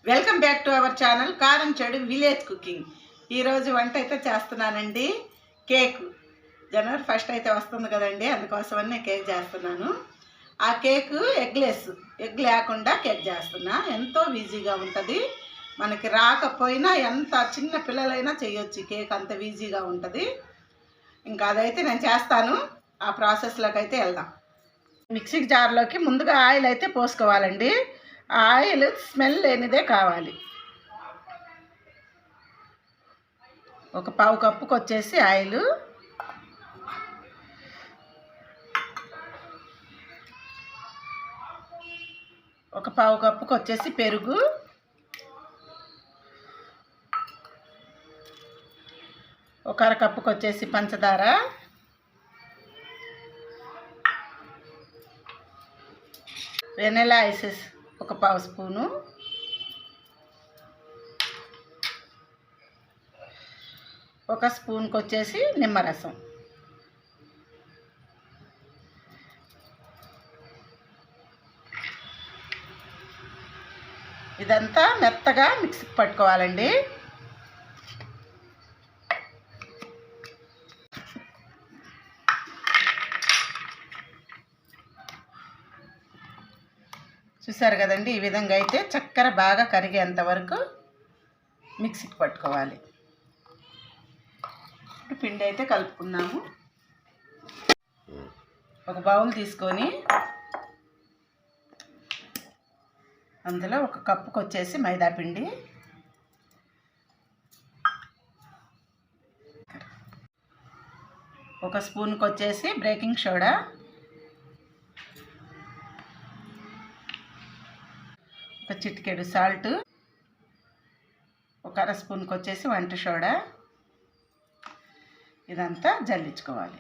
Welcome back to our channel కారం చెడు village cooking. ఈరోజు వంట అయితే చేస్తున్నానండి. కేక్ జనవరి 1 అయితే వస్తుంది కదండి, అందుకోసమని కేక్ చేస్తున్నాను. ఆ కేక్ ఎగ్ లేకుండా కేక్ చేస్తున్నా. ఎంతో ఈజీగా ఉంటుంది. మనకి రాకపోయినా ఎంత చిన్న పిల్లలైనా చేయొచ్చు. కేక్ అంత ఈజీగా ఉంటుంది. ఇంకా అదైతే నేను చేస్తాను. ఆ ప్రాసెస్లోకి అయితే వెళ్దాం. మిక్సీ జార్లోకి ముందుగా ఆయిల్ అయితే పోసుకోవాలండి. ఆయిల్ స్మెల్ లేనిదే కావాలి. ఒక పావు కప్పుకి వచ్చేసి ఆయిల్, ఒక పావు కప్పుకి వచ్చేసి పెరుగు, ఒక అర కప్పుకి వచ్చేసి పంచదార, వెనిలా ఐసెస్ ఒక పావు స్పూను, ఒక స్పూన్కి వచ్చేసి నిమ్మరసం, ఇదంతా మెత్తగా మిక్సీకి పట్టుకోవాలండి. చూసారు కదండి, ఈ విధంగా అయితే చక్కెర బాగా కరిగేంత వరకు మిక్సీకి పట్టుకోవాలి. ఇప్పుడు పిండి అయితే కలుపుకున్నాము. ఒక బౌల్ తీసుకొని అందులో ఒక కప్పుకి వచ్చేసి మైదా పిండి, ఒక స్పూన్కి వచ్చేసి బేకింగ్ సోడా, ఒక చిటికెడు సాల్ట్, ఒక అర స్పూన్కి వచ్చేసి వంట సోడా, ఇదంతా జల్లించుకోవాలి.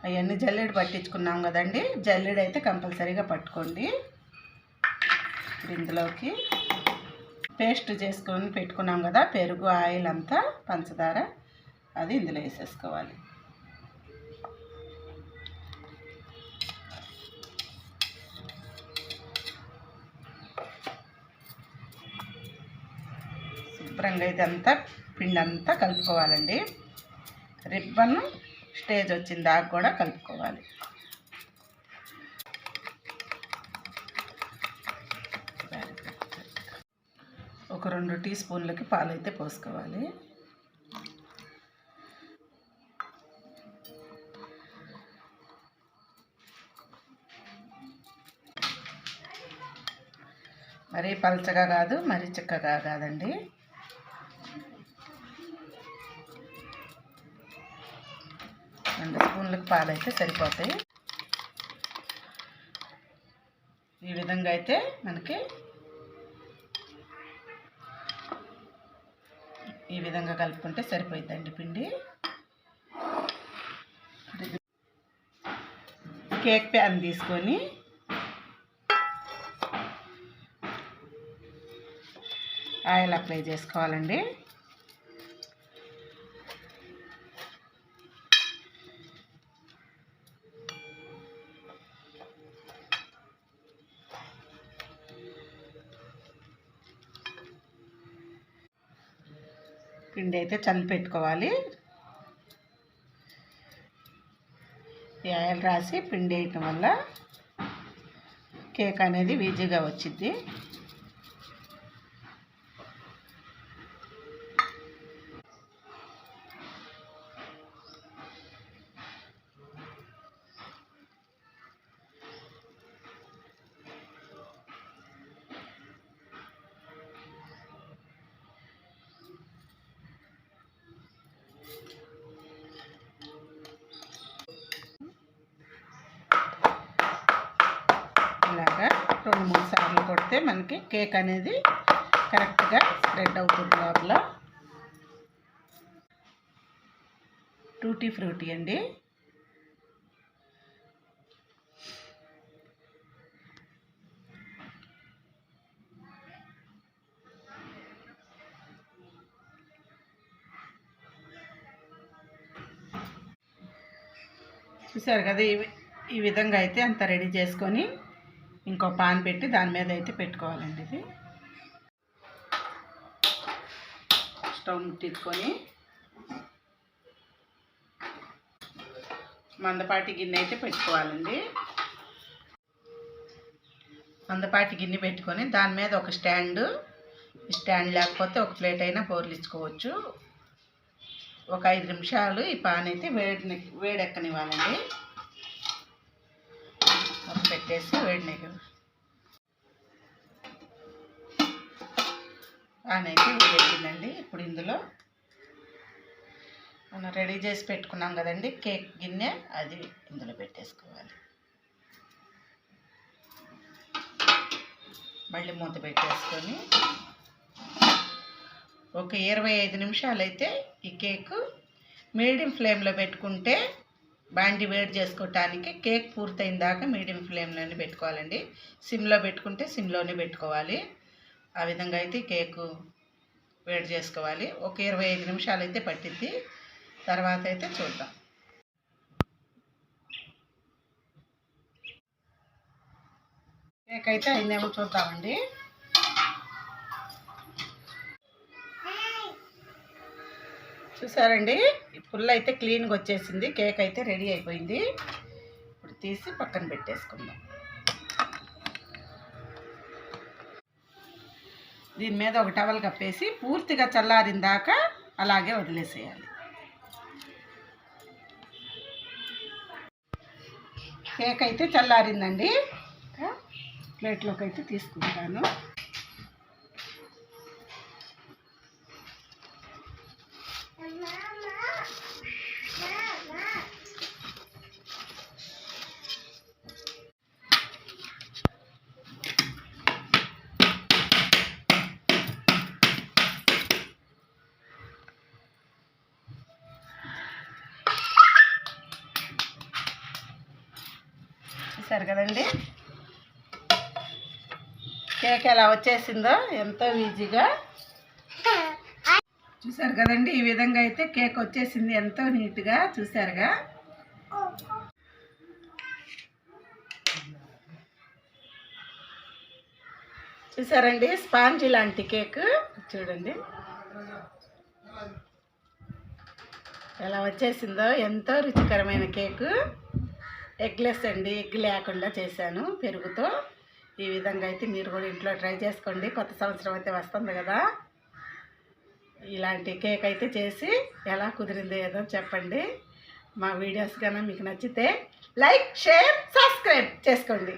అవన్నీ జల్లెడ పట్టించుకున్నాం కదండి, జల్లెడ అయితే కంపల్సరీగా పట్టుకోండి. ఇందులోకి పేస్ట్ చేసుకొని పెట్టుకున్నాం కదా, పెరుగు, ఆయిల్ అంతా, పంచదార, అది ఇందులో వేసేసుకోవాలి. శుభ్రంగా అయితే అంతా పిండి అంతా కలుపుకోవాలండి. రిబ్బన్ స్టేజ్ వచ్చిన దాకా కూడా కలుపుకోవాలి. ఒక 2 టీ స్పూన్లకి పాలు అయితే పోసుకోవాలి. మరీ పలచగా కాదు, మరీ చిక్కగా కాదండి. రెండు స్పూన్లకు పాలు అయితే సరిపోతాయి. ఈ విధంగా అయితే మనకి ఈ విధంగా కలుపుకుంటే సరిపోతుందండి పిండి. కేక్ ప్యాన్ తీసుకొని ఆయిల్ అప్లై చేసుకోవాలండి. పిండి అయితే చల్లి పెట్టుకోవాలి. ఈ ఆయిల్ రాసి పిండి వేయటం వల్ల కేక్ అనేది ఈజీగా వచ్చింది. ఇలాగా 2-3 సార్లు కొడితే మనకి కేక్ అనేది కరెక్ట్గా స్ప్రెడ్ అవుతుంది. లోపల టూటీ ఫ్రూటీ అండి. చూసారు కదా, ఈ విధంగా అయితే అంతా రెడీ చేసుకొని ఇంకో పాన్ పెట్టి దాని మీద అయితే పెట్టుకోవాలండి. ఇది స్టవ్ ముట్టించుకొని మందపాటి గిన్నె అయితే పెట్టుకోవాలండి. మందపాటి గిన్నె పెట్టుకొని దాని మీద ఒక స్టాండ్ లేకపోతే ఒక ప్లేట్ అయినా పోర్లించుకోవచ్చు. ఒక 5 నిమిషాలు ఈ పాన్ అయితే వేడెక్కనివ్వాలండి. పెట్టేసి పాన్ అయితే వేడెక్కిందండి. ఇప్పుడు ఇందులో మనం రెడీ చేసి పెట్టుకున్నాం కదండి కేక్ గిన్నె, అది ఇందులో పెట్టేసుకోవాలి. మళ్ళీ మూత పెట్టేసుకొని ఒక 25 నిమిషాలు అయితే ఈ కేకు మీడియం ఫ్లేమ్లో పెట్టుకుంటే బాండి వేడి చేసుకోవటానికి కేక్ పూర్తయిన దాకా మీడియం ఫ్లేమ్లోనే పెట్టుకోవాలండి. సిమ్లో పెట్టుకుంటే సిమ్లోనే పెట్టుకోవాలి. ఆ విధంగా అయితే కేకు వేడి చేసుకోవాలి. ఒక 25 నిమిషాలు అయితే పట్టిద్ది. తర్వాత అయితే చూద్దాం. కేక్ అయితే అయిందేమో చూద్దామండి. చూసారండి, ఈ పుల్ల అయితే క్లీన్గా వచ్చేసింది. కేక్ అయితే రెడీ అయిపోయింది. ఇప్పుడు తీసి పక్కన పెట్టేసుకుందాం. దీని మీద ఒక టవల్ కప్పేసి పూర్తిగా చల్లారిన దాకా అలాగే వదిలేసేయాలి. కేక్ అయితే చల్లారిందండి. ప్లేట్లోకి అయితే తీసుకుంటాను. చూసారు కదండి కేక్ ఎలా వచ్చేసిందో, ఎంతో ఈజీగా. చూసారు కదండి, ఈ విధంగా అయితే కేక్ వచ్చేసింది ఎంతో నీట్గా. చూసారుగా. చూసారండి, స్పాంజీ లాంటి కేక్ చూడండి ఎలా వచ్చేసిందో. ఎంతో రుచికరమైన కేకు. ఎగ్లెస్ అండి, ఎగ్ లేకుండా చేశాను పెరుగుతో. ఈ విధంగా అయితే మీరు కూడా ఇంట్లో ట్రై చేసుకోండి. కొత్త సంవత్సరం అయితే వస్తుంది కదా. ఇలాంటి కేక్ అయితే చేసి ఎలా కుదిరిందో ఏదో చెప్పండి. మా వీడియోస్ కన్నా మీకు నచ్చితే లైక్, షేర్, సబ్స్క్రైబ్ చేసుకోండి.